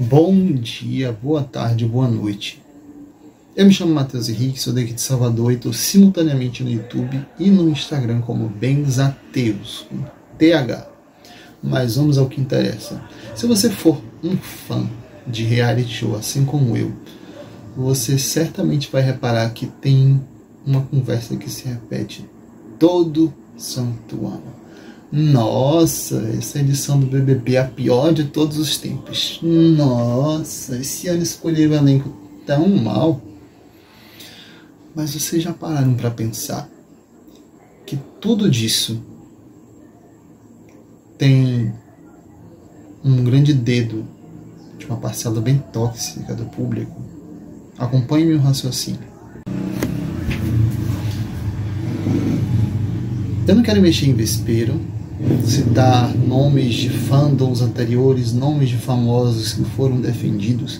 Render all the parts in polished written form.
Bom dia, boa tarde, boa noite. Eu me chamo Matheus Henrique, sou daqui de Salvador e estou simultaneamente no YouTube e no Instagram como Benzateus, com TH. Mas vamos ao que interessa. Se você for um fã de reality show, assim como eu, você certamente vai reparar que tem uma conversa que se repete todo santo ano. Nossa, essa edição do BBB é a pior de todos os tempos. Nossa, esse ano escolheram o elenco tão mal. Mas vocês já pararam para pensar que tudo disso tem um grande dedo de uma parcela bem tóxica do público? Acompanhe meu raciocínio. Eu não quero mexer em vespeiro, citar nomes de fandoms anteriores, nomes de famosos que foram defendidos,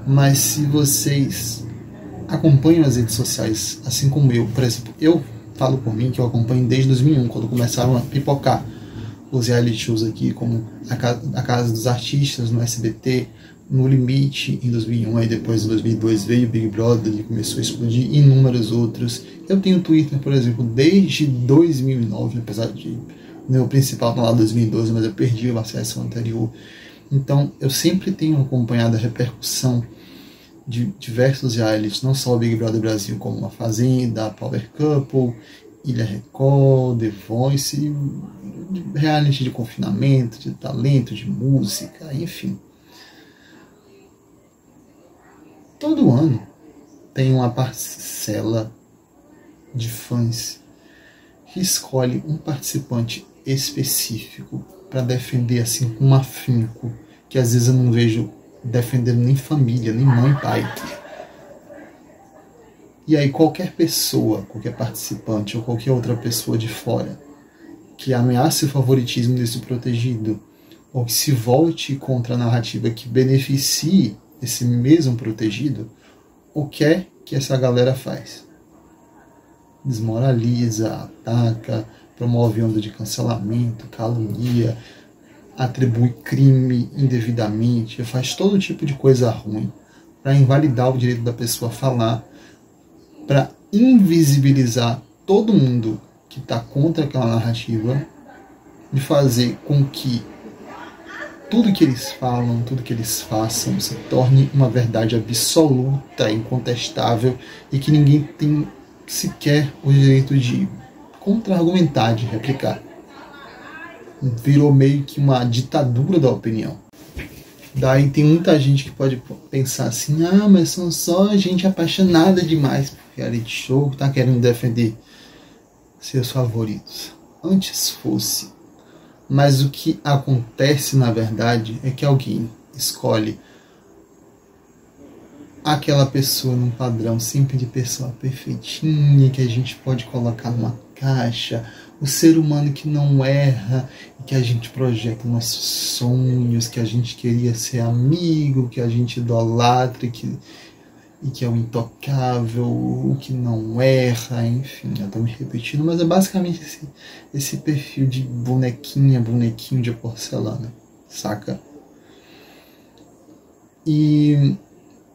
mas se vocês acompanham as redes sociais, assim como eu, por exemplo, eu falo por mim que eu acompanho desde 2001, quando começaram a pipocar os reality shows aqui, como a Casa dos Artistas no SBT, No Limite em 2001, aí depois em 2002 veio o Big Brother e começou a explodir inúmeros outros. Eu tenho Twitter, por exemplo, desde 2009, apesar de meu principal tá lá em 2012, mas eu perdi o acesso anterior. Então eu sempre tenho acompanhado a repercussão de diversos realities, não só o Big Brother Brasil, como a Fazenda, a Power Couple, Ilha Record, The Voice, reality de confinamento, de talento, de música, enfim. Todo ano tem uma parcela de fãs que escolhe um participante específico para defender assim com um afinco, que às vezes eu não vejo defendendo nem família, nem mãe, pai. E aí qualquer pessoa, qualquer participante ou qualquer outra pessoa de fora que ameace o favoritismo desse protegido ou que se volte contra a narrativa que beneficie esse mesmo protegido, o que é que essa galera faz? Desmoraliza, ataca, promove onda de cancelamento, calunia, atribui crime indevidamente, faz todo tipo de coisa ruim para invalidar o direito da pessoa a falar, para invisibilizar todo mundo que está contra aquela narrativa, de fazer com que tudo que eles falam, tudo que eles façam se torne uma verdade absoluta, incontestável e que ninguém tem sequer o direito de contra-argumentar, de replicar. Virou meio que uma ditadura da opinião. Daí tem muita gente que pode pensar assim, mas são só gente apaixonada demais por reality show que tá querendo defender seus favoritos. Antes fosse. Mas o que acontece na verdade é que alguém escolhe aquela pessoa num padrão sempre de pessoa perfeitinha, que a gente pode colocar numa caixa, o ser humano que não erra, que a gente projeta nossos sonhos, que a gente queria ser amigo, que a gente idolatra e que é o intocável, o que não erra, enfim, eu tô me repetindo, mas é basicamente esse perfil de bonequinho de porcelana, saca? E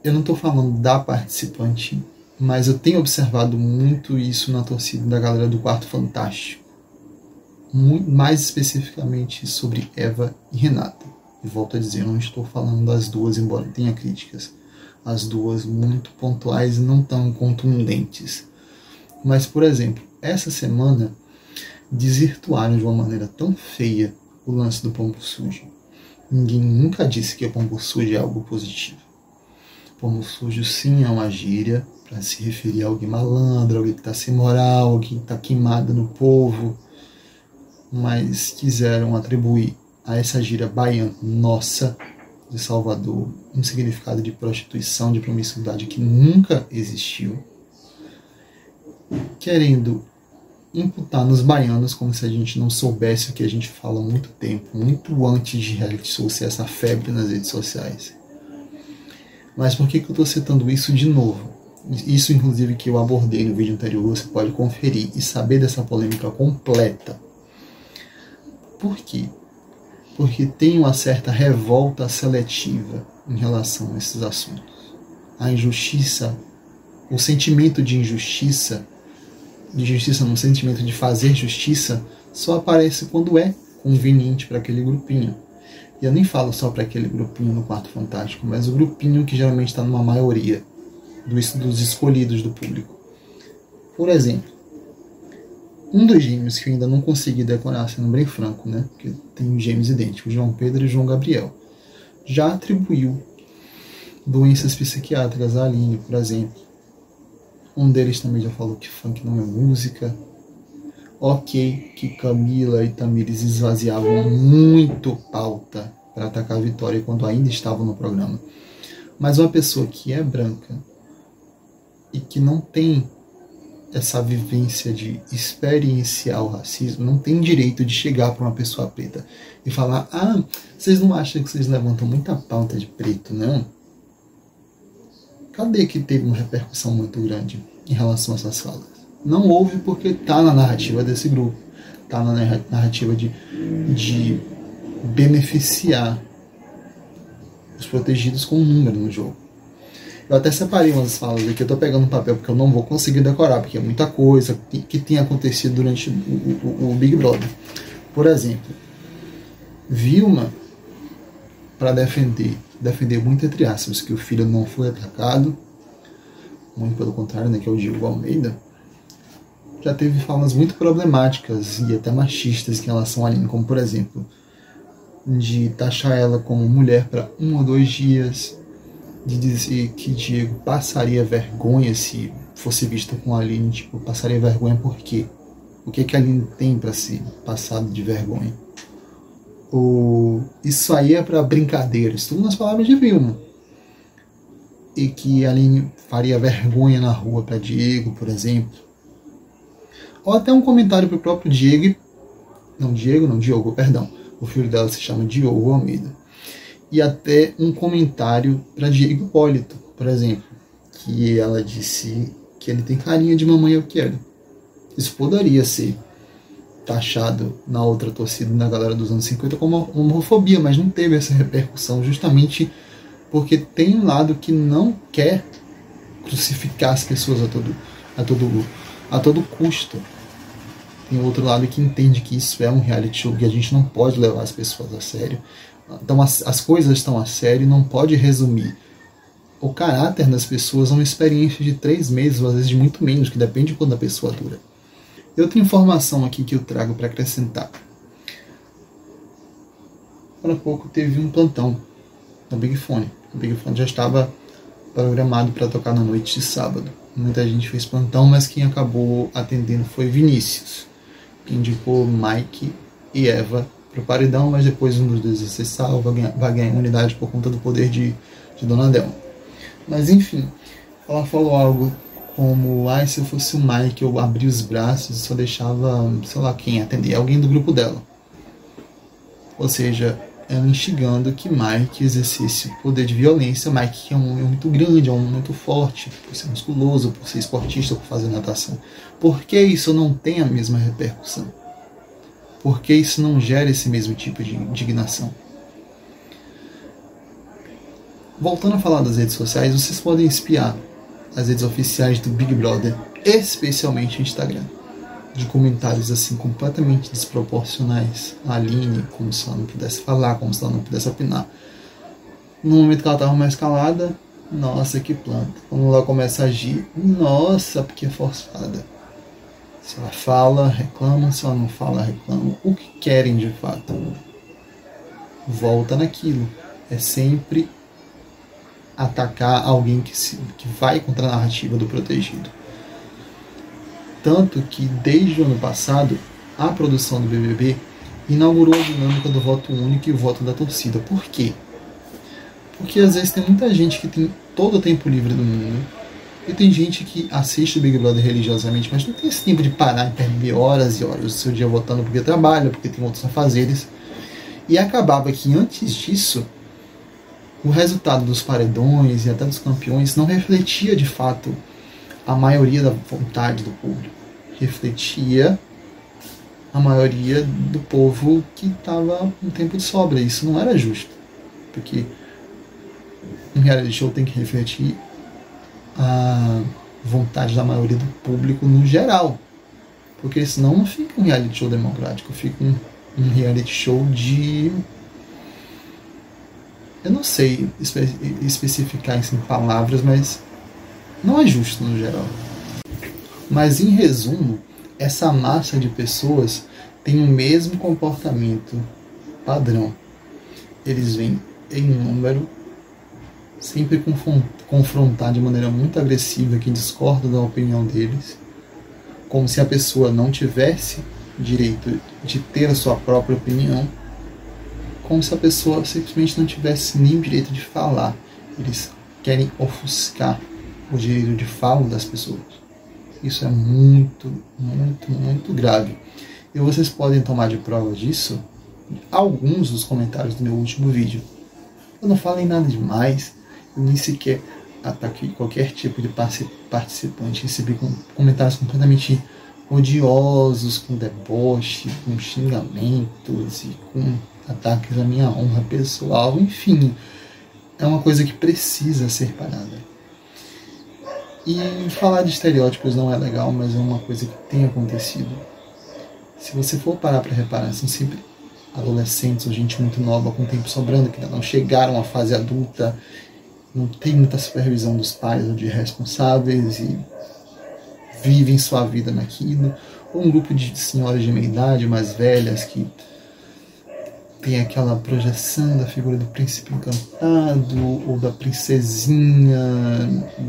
eu não tô falando da participante, mas eu tenho observado muito isso na torcida da galera do Quarto Fantástico. Mais especificamente sobre Eva e Renata. E volto a dizer, eu não estou falando das duas, embora tenha críticas. As duas muito pontuais e não tão contundentes. Mas, por exemplo, essa semana desvirtuaram de uma maneira tão feia o lance do pombo sujo. Ninguém nunca disse que o pombo sujo é algo positivo. Pombo sujo sim é uma gíria para se referir a alguém malandro, alguém que está sem moral, alguém que está queimado no povo. Mas quiseram atribuir a essa gíria baiana, nossa, de Salvador, um significado de prostituição, de promiscuidade que nunca existiu, querendo imputar nos baianos como se a gente não soubesse o que a gente fala há muito tempo, muito antes de reality show ser essa febre nas redes sociais. Mas por que eu estou citando isso de novo? Isso, inclusive, que eu abordei no vídeo anterior, você pode conferir e saber dessa polêmica completa. Por quê? porque tem uma certa revolta seletiva em relação a esses assuntos. A injustiça, o sentimento de injustiça no sentimento de fazer justiça, só aparece quando é conveniente para aquele grupinho. E eu nem falo só para aquele grupinho no Quarto Fantástico, mas o grupinho que geralmente está numa maioria dos escolhidos do público. Por exemplo, um dos gêmeos que eu ainda não consegui decorar, sendo bem franco, né? Porque tem gêmeos idênticos, João Pedro e João Gabriel, já atribuiu doenças psiquiátricas à Aline, por exemplo. Um deles também já falou que funk não é música. Ok, que Camila e Tamires esvaziavam muito pauta para atacar a Vitória quando ainda estavam no programa. Mas uma pessoa que é branca e que não tem essa vivência de experienciar o racismo, não tem direito de chegar para uma pessoa preta e falar: ah, vocês não acham que vocês levantam muita pauta de preto, não? Cadê que teve uma repercussão muito grande em relação a essas falas? Não houve porque está na narrativa desse grupo, está na narrativa de beneficiar os protegidos com um número no jogo. Eu até separei umas falas aqui, eu estou pegando um papel porque eu não vou conseguir decorar, porque é muita coisa que tem acontecido durante o Big Brother. Por exemplo, Vilma, para defender muito entre aspas, que o filho não foi atacado, muito pelo contrário, né, que é o Diego Almeida, já teve falas muito problemáticas e até machistas em relação a Aline, como por exemplo, de taxar ela como mulher para 1 ou 2 dias, de dizer que Diego passaria vergonha se fosse visto com a Aline, tipo, passaria vergonha por quê? O que a Aline tem para ser passado de vergonha? Isso aí é para brincadeira, isso tudo nas palavras de Vilma. E que a Aline faria vergonha na rua para Diego, por exemplo. Ou até um comentário para o próprio Diogo, perdão. O filho dela se chama Diogo Almeida. E até um comentário para Diego Hipólito, por exemplo, que ela disse que ele tem carinha de mamãe eu quero. Isso poderia ser taxado na outra torcida, na galera dos anos 50, como homofobia, mas não teve essa repercussão, justamente porque tem um lado que não quer crucificar as pessoas a todo custo. Tem outro lado que entende que isso é um reality show, que a gente não pode levar as pessoas a sério. Então as coisas estão a sério e não pode resumir o caráter das pessoas a uma experiência de 3 meses, ou às vezes de muito menos, que depende de quando a pessoa dura. Outra informação aqui que eu trago para acrescentar. Há pouco teve um plantão na Big Fone. O Big Fone já estava programado para tocar na noite de sábado. Muita gente fez plantão, mas quem acabou atendendo foi Vinícius, que indicou Mike e Eva para o paredão, mas depois um dos dois vai ser salvo, vai ganhar imunidade por conta do poder de Dona Delma. Mas enfim, ela falou algo como: se eu fosse o Mike, eu abria os braços e só deixava, sei lá quem atender, alguém do grupo dela. Ou seja, ela instigando que Mike exercesse o poder de violência. Mike, que é um homem muito grande, é um homem muito forte, por ser musculoso, por ser esportista, por fazer natação. Por que isso não tem a mesma repercussão? Por que isso não gera esse mesmo tipo de indignação? Voltando a falar das redes sociais, vocês podem espiar as redes oficiais do Big Brother, especialmente o Instagram, de comentários assim completamente desproporcionais. A Aline, como se ela não pudesse falar, como se ela não pudesse opinar. No momento que ela estava mais calada, nossa, que planta. Quando ela começa a agir, nossa, porque é forçada. Se ela fala, reclamam. Se ela não fala, reclamam. O que querem de fato? Volta naquilo. É sempre atacar alguém que vai contra a narrativa do protegido. Tanto que desde o ano passado, a produção do BBB inaugurou a dinâmica do voto único e o voto da torcida. Por quê? Porque às vezes tem muita gente que tem todo o tempo livre do mundo, e tem gente que assiste o Big Brother religiosamente, mas não tem esse tempo de parar e perder horas e horas do seu dia votando porque trabalha, porque tem outros afazeres. E acabava que antes disso, o resultado dos paredões e até dos campeões não refletia de fato a maioria da vontade do público. Refletia a maioria do povo que estava em tempo de sobra. Isso não era justo, porque um reality show tem que refletir a vontade da maioria do público no geral, porque senão não fica um reality show democrático, fica um reality show de... eu não sei especificar isso em palavras, mas não é justo no geral. Mas em resumo, essa massa de pessoas tem o mesmo comportamento padrão. Eles vêm em número, sempre confrontar de maneira muito agressiva quem discorda da opinião deles, como se a pessoa não tivesse direito de ter a sua própria opinião, como se a pessoa simplesmente não tivesse nem o direito de falar. Eles querem ofuscar o direito de fala das pessoas. Isso é muito, muito, muito grave. E vocês podem tomar de prova disso alguns dos comentários do meu último vídeo. Eu não falei nada demais, eu nem sequer ataquei qualquer tipo de participante. Recebi comentários completamente odiosos, com deboche, com xingamentos e com ataques à minha honra pessoal. Enfim, é uma coisa que precisa ser parada. E falar de estereótipos não é legal, mas é uma coisa que tem acontecido. Se você for parar para reparar, são sempre adolescentes ou gente muito nova com tempo sobrando, que ainda não chegaram à fase adulta, não tem muita supervisão dos pais ou de responsáveis e vivem sua vida naquilo. Ou um grupo de senhoras de meia idade, mais velhas, que tem aquela projeção da figura do príncipe encantado ou da princesinha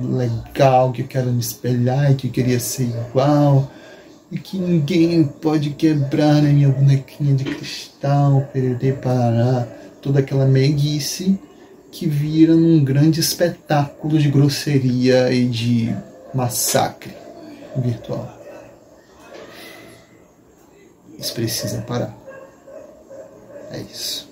legal que eu quero me espelhar e que eu queria ser igual e que ninguém pode quebrar na minha bonequinha de cristal, pererê, parará, toda aquela meiguice que vira num grande espetáculo de grosseria e de massacre virtual. Isso precisa parar. É isso.